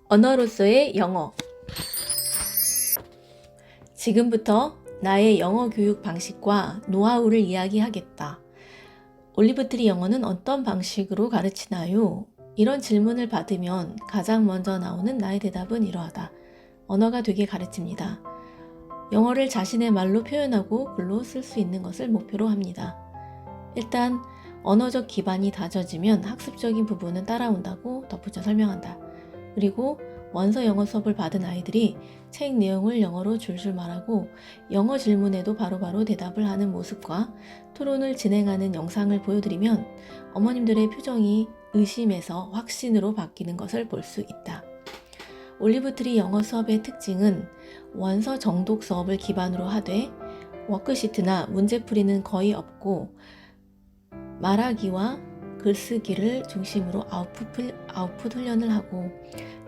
언어로서의 영어. 지금부터 나의 영어 교육 방식과 노하우를 이야기하겠다. 올리브트리 영어는 어떤 방식으로 가르치나요? 이런 질문을 받으면 가장 먼저 나오는 나의 대답은 이러하다. 언어가 되게 가르칩니다. 영어를 자신의 말로 표현하고 글로 쓸 수 있는 것을 목표로 합니다. 일단 언어적 기반이 다져지면 학습적인 부분은 따라온다고 덧붙여 설명한다. 그리고 원서 영어 수업을 받은 아이들이 책 내용을 영어로 줄줄 말하고 영어 질문에도 바로바로 대답을 하는 모습과 토론을 진행하는 영상을 보여드리면 어머님들의 표정이 의심에서 확신으로 바뀌는 것을 볼 수 있다. 올리브트리 영어 수업의 특징은 원서 정독 수업을 기반으로 하되 워크시트나 문제풀이는 거의 없고 말하기와 글쓰기를 중심으로 아웃풋 훈련을 하고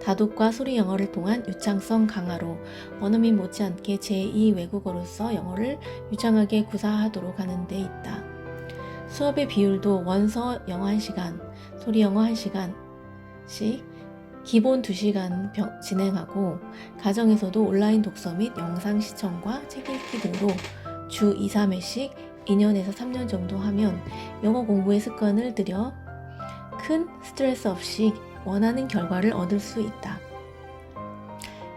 다독과 소리 영어를 통한 유창성 강화로 원어민 못지않게 제2 외국어로서 영어를 유창하게 구사하도록 하는 데 있다. 수업의 비율도 원서 영어 1시간, 소리 영어 1시간씩 기본 2시간 진행하고 가정에서도 온라인 독서 및 영상 시청과 책 읽기 등으로 주 2, 3회씩 2년에서 3년 정도 하면 영어 공부의 습관을 들여 큰 스트레스 없이 원하는 결과를 얻을 수 있다.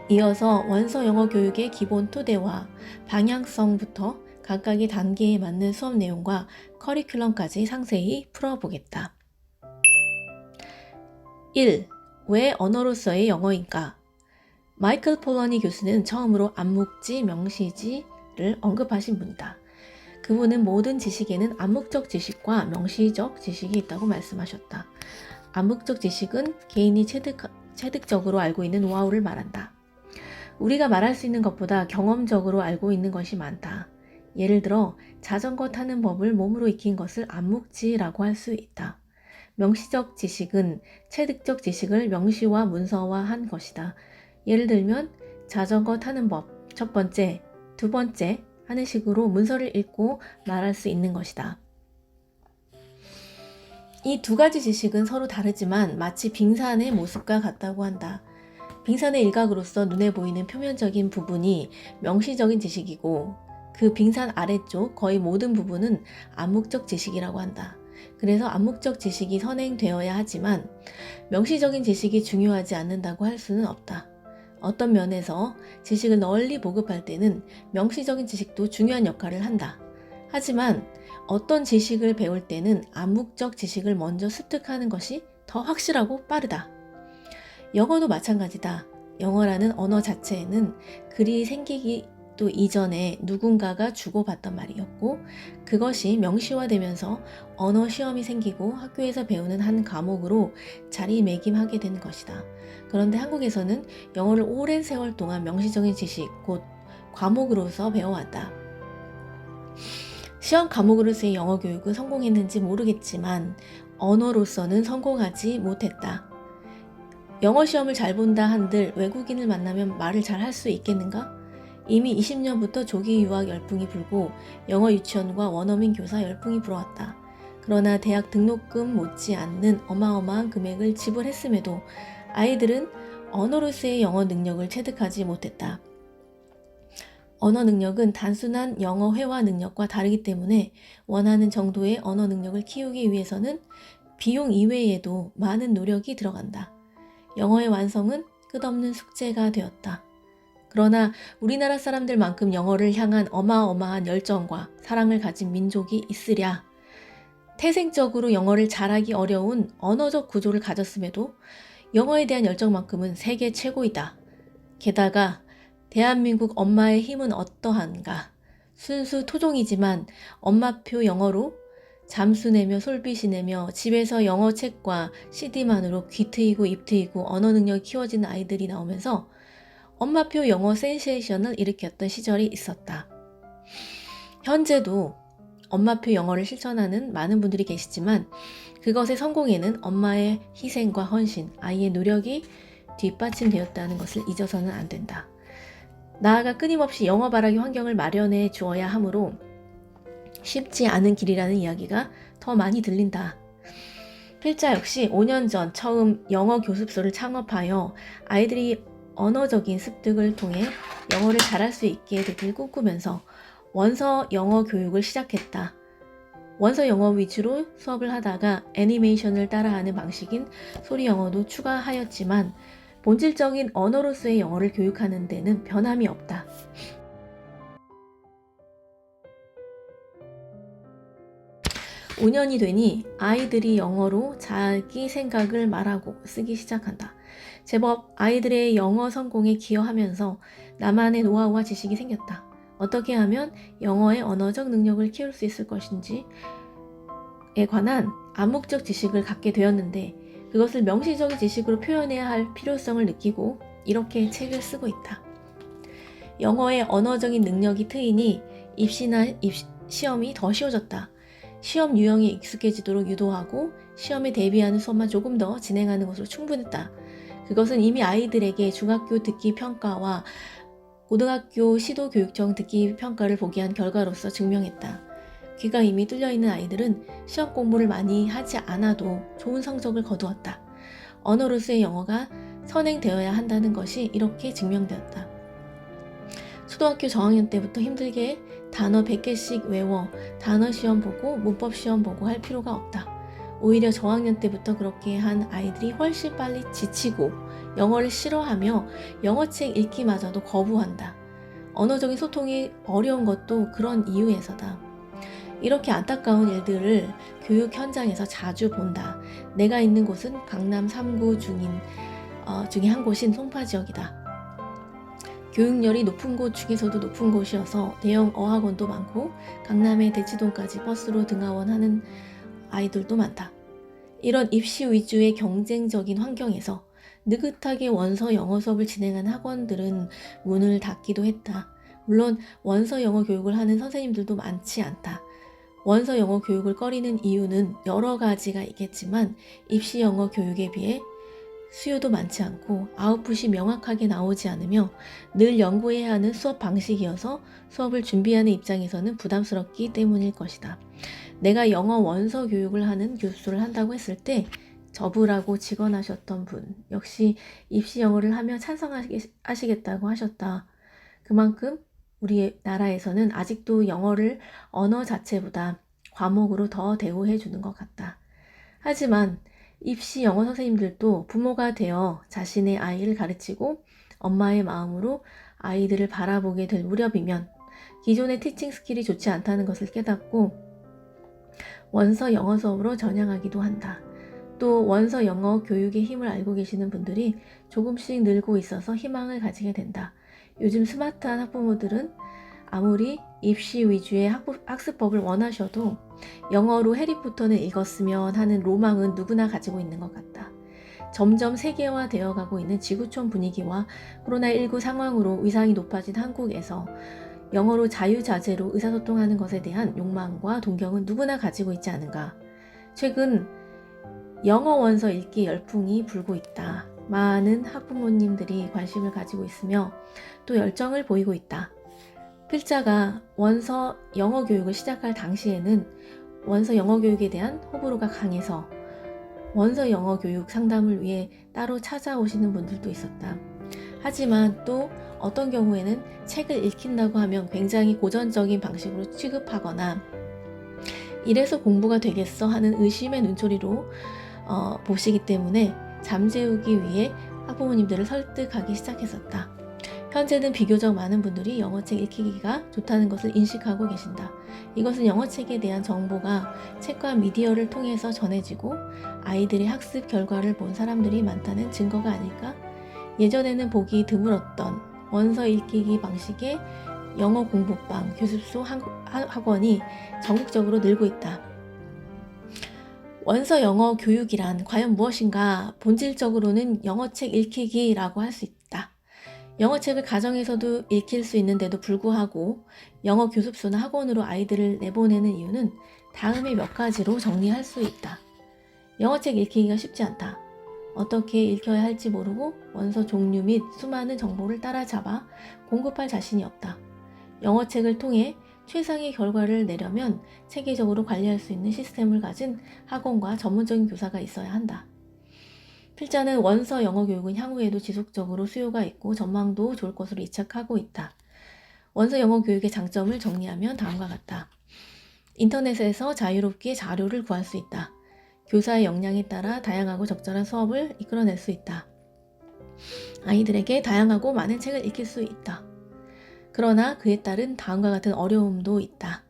이어서 원서 영어 교육의 기본 토대와 방향성부터 각각의 단계에 맞는 수업 내용과 커리큘럼까지 상세히 풀어보겠다. 1. 왜 언어로서의 영어인가? 마이클 폴러니 교수는 처음으로 암묵지, 명시지를 언급하신 분이다. 그분은 모든 지식에는 암묵적 지식과 명시적 지식이 있다고 말씀하셨다. 암묵적 지식은 개인이 체득적으로 알고 있는 노하우를 말한다. 우리가 말할 수 있는 것보다 경험적으로 알고 있는 것이 많다. 예를 들어 자전거 타는 법을 몸으로 익힌 것을 암묵지라고 할 수 있다. 명시적 지식은 체득적 지식을 명시와 문서화한 것이다. 예를 들면 자전거 타는 법, 첫 번째, 두 번째 하는 식으로 문서를 읽고 말할 수 있는 것이다. 이 두 가지 지식은 서로 다르지만 마치 빙산의 모습과 같다고 한다. 빙산의 일각으로서 눈에 보이는 표면적인 부분이 명시적인 지식이고 그 빙산 아래쪽 거의 모든 부분은 암묵적 지식이라고 한다. 그래서 암묵적 지식이 선행되어야 하지만 명시적인 지식이 중요하지 않는다고 할 수는 없다. 어떤 면에서 지식을 널리 보급할 때는 명시적인 지식도 중요한 역할을 한다. 하지만 어떤 지식을 배울 때는 암묵적 지식을 먼저 습득하는 것이 더 확실하고 빠르다. 영어도 마찬가지다. 영어라는 언어 자체에는 글이 생기기도 이전에 누군가가 주고받던 말이었고 그것이 명시화되면서 언어 시험이 생기고 학교에서 배우는 한 과목으로 자리매김하게 된 것이다. 그런데 한국에서는 영어를 오랜 세월 동안 명시적인 지식, 곧 과목으로서 배워왔다. 시험 과목으로서의 영어 교육은 성공했는지 모르겠지만 언어로서는 성공하지 못했다. 영어 시험을 잘 본다 한들 외국인을 만나면 말을 잘 할 수 있겠는가? 이미 20년부터 조기 유학 열풍이 불고 영어 유치원과 원어민 교사 열풍이 불어왔다. 그러나 대학 등록금 못지않는 어마어마한 금액을 지불했음에도 아이들은 언어로서의 영어 능력을 체득하지 못했다. 언어 능력은 단순한 영어 회화 능력과 다르기 때문에 원하는 정도의 언어 능력을 키우기 위해서는 비용 이외에도 많은 노력이 들어간다. 영어의 완성은 끝없는 숙제가 되었다. 그러나 우리나라 사람들만큼 영어를 향한 어마어마한 열정과 사랑을 가진 민족이 있으랴. 태생적으로 영어를 잘하기 어려운 언어적 구조를 가졌음에도 영어에 대한 열정만큼은 세계 최고이다. 게다가 대한민국 엄마의 힘은 어떠한가? 순수 토종이지만 엄마표 영어로 잠수 내며 솔깃이 내며 집에서 영어 책과 CD만으로 귀 트이고 입 트이고 언어 능력이 키워지는 아이들이 나오면서 엄마표 영어 센세이션을 일으켰던 시절이 있었다. 현재도 엄마표 영어를 실천하는 많은 분들이 계시지만 그것의 성공에는 엄마의 희생과 헌신, 아이의 노력이 뒷받침되었다는 것을 잊어서는 안 된다. 나아가 끊임없이 영어 발화의 환경을 마련해 주어야 하므로 쉽지 않은 길이라는 이야기가 더 많이 들린다. 필자 역시 5년 전 처음 영어 교습소를 창업하여 아이들이 언어적인 습득을 통해 영어를 잘할 수 있게 되길 꿈꾸면서 원서 영어 교육을 시작했다. 원서 영어 위주로 수업을 하다가 애니메이션을 따라하는 방식인 소리 영어도 추가하였지만 본질적인 언어로서의 영어를 교육하는 데는 변함이 없다. 5년이 되니 아이들이 영어로 자기 생각을 말하고 쓰기 시작한다. 제법 아이들의 영어 성공에 기여하면서 나만의 노하우와 지식이 생겼다. 어떻게 하면 영어의 언어적 능력을 키울 수 있을 것인지에 관한 암묵적 지식을 갖게 되었는데 그것을 명시적인 지식으로 표현해야 할 필요성을 느끼고 이렇게 책을 쓰고 있다. 영어의 언어적인 능력이 트이니 입시나 시험이 더 쉬워졌다. 시험 유형에 익숙해지도록 유도하고 시험에 대비하는 수업만 조금 더 진행하는 것으로 충분했다. 그것은 이미 아이들에게 중학교 듣기 평가와 고등학교 시도교육청 듣기 평가를 보게 한 결과로서 증명했다. 귀가 이미 뚫려있는 아이들은 시험 공부를 많이 하지 않아도 좋은 성적을 거두었다. 언어로서의 영어가 선행되어야 한다는 것이 이렇게 증명되었다. 초등학교 저학년 때부터 힘들게 단어 100개씩 외워 단어 시험 보고 문법 시험 보고 할 필요가 없다. 오히려 저학년 때부터 그렇게 한 아이들이 훨씬 빨리 지치고 영어를 싫어하며 영어책 읽기마저도 거부한다. 언어적인 소통이 어려운 것도 그런 이유에서다. 이렇게 안타까운 일들을 교육 현장에서 자주 본다. 내가 있는 곳은 강남 3구 중에 한 곳인 송파 지역이다. 교육열이 높은 곳 중에서도 높은 곳이어서 대형 어학원도 많고 강남의 대치동까지 버스로 등하원하는 아이들도 많다. 이런 입시 위주의 경쟁적인 환경에서 느긋하게 원서 영어 수업을 진행하는 학원들은 문을 닫기도 했다. 물론 원서 영어 교육을 하는 선생님들도 많지 않다. 원서 영어 교육을 꺼리는 이유는 여러 가지가 있겠지만 입시 영어 교육에 비해 수요도 많지 않고 아웃풋이 명확하게 나오지 않으며 늘 연구해야 하는 수업 방식이어서 수업을 준비하는 입장에서는 부담스럽기 때문일 것이다. 내가 영어 원서 교육을 하는 교수를 한다고 했을 때 접으라고 직언하셨던 분 역시 입시 영어를 하며 찬성하시겠다고 하셨다. 그만큼 우리 나라에서는 아직도 영어를 언어 자체보다 과목으로 더 대우해 주는 것 같다. 하지만 입시 영어 선생님들도 부모가 되어 자신의 아이를 가르치고 엄마의 마음으로 아이들을 바라보게 될 무렵이면 기존의 티칭 스킬이 좋지 않다는 것을 깨닫고 원서 영어 수업으로 전향하기도 한다. 또 원서 영어 교육의 힘을 알고 계시는 분들이 조금씩 늘고 있어서 희망을 가지게 된다. 요즘 스마트한 학부모들은 아무리 입시 위주의 학습법을 원하셔도 영어로 해리포터는 읽었으면 하는 로망은 누구나 가지고 있는 것 같다. 점점 세계화되어 가고 있는 지구촌 분위기와 코로나19 상황으로 위상이 높아진 한국에서 영어로 자유자재로 의사소통하는 것에 대한 욕망과 동경은 누구나 가지고 있지 않은가. 최근 영어 원서 읽기 열풍이 불고 있다. 많은 학부모님들이 관심을 가지고 있으며 또 열정을 보이고 있다. 필자가 원서 영어 교육을 시작할 당시에는 원서 영어 교육에 대한 호불호가 강해서 원서 영어 교육 상담을 위해 따로 찾아오시는 분들도 있었다. 하지만 또 어떤 경우에는 책을 읽힌다고 하면 굉장히 고전적인 방식으로 취급하거나 이래서 공부가 되겠어 하는 의심의 눈초리로 보시기 때문에 잠재우기 위해 학부모님들을 설득하기 시작했었다. 현재는 비교적 많은 분들이 영어책 읽히기가 좋다는 것을 인식하고 계신다. 이것은 영어책에 대한 정보가 책과 미디어를 통해서 전해지고 아이들의 학습 결과를 본 사람들이 많다는 증거가 아닐까? 예전에는 보기 드물었던 원서 읽히기 방식의 영어 공부방, 교습소 학원이 전국적으로 늘고 있다. 원서 영어 교육이란 과연 무엇인가? 본질적으로는 영어책 읽히기라고 할 수 있다. 영어책을 가정에서도 읽힐 수 있는데도 불구하고 영어 교습소나 학원으로 아이들을 내보내는 이유는 다음의 몇 가지로 정리할 수 있다. 영어책 읽히기가 쉽지 않다. 어떻게 읽혀야 할지 모르고 원서 종류 및 수많은 정보를 따라잡아 공급할 자신이 없다. 영어책을 통해 최상의 결과를 내려면 체계적으로 관리할 수 있는 시스템을 가진 학원과 전문적인 교사가 있어야 한다. 필자는 원서 영어 교육은 향후에도 지속적으로 수요가 있고 전망도 좋을 것으로 예측하고 있다. 원서 영어 교육의 장점을 정리하면 다음과 같다. 인터넷에서 자유롭게 자료를 구할 수 있다. 교사의 역량에 따라 다양하고 적절한 수업을 이끌어낼 수 있다. 아이들에게 다양하고 많은 책을 읽힐 수 있다. 그러나 그에 따른 다음과 같은 어려움도 있다.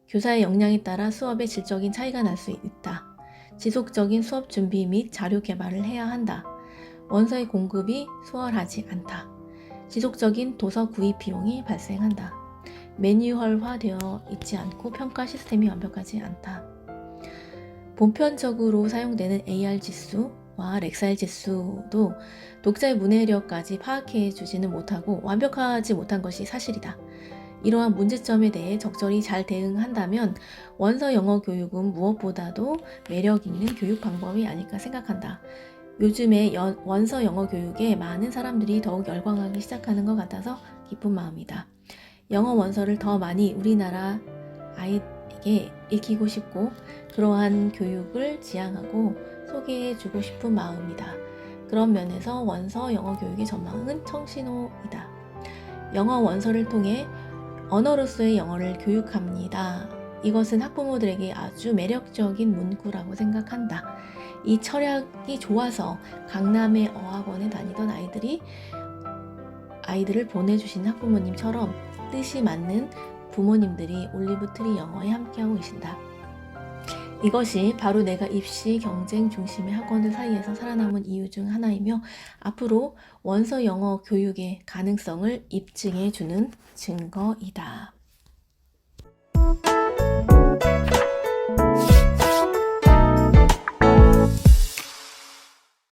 교사의 역량에 따라 수업의 질적인 차이가 날 수 있다. 지속적인 수업 준비 및 자료 개발을 해야 한다. 원서의 공급이 수월하지 않다. 지속적인 도서 구입 비용이 발생한다. 매뉴얼화되어 있지 않고 평가 시스템이 완벽하지 않다. 보편적으로 사용되는 AR 지수와 렉사일 지수도 독자의 문해력까지 파악해 주지는 못하고 완벽하지 못한 것이 사실이다. 이러한 문제점에 대해 적절히 잘 대응한다면 원서 영어 교육은 무엇보다도 매력 있는 교육 방법이 아닐까 생각한다. 요즘에 원서 영어 교육에 많은 사람들이 더욱 열광하기 시작하는 것 같아서 기쁜 마음이다. 영어 원서를 더 많이 우리나라 아이에게 읽히고 싶고 그러한 교육을 지향하고 소개해주고 싶은 마음이다. 그런 면에서 원서 영어 교육의 전망은 청신호이다. 영어 원서를 통해 언어로서의 영어를 교육합니다. 이것은 학부모들에게 아주 매력적인 문구라고 생각한다. 이 철학이 좋아서 강남의 어학원에 다니던 아이들을 보내주신 학부모님처럼 뜻이 맞는 부모님들이 올리브트리 영어에 함께하고 계신다. 이것이 바로 내가 입시 경쟁 중심의 학원들 사이에서 살아남은 이유 중 하나이며 앞으로 원서 영어 교육의 가능성을 입증해 주는 증거이다.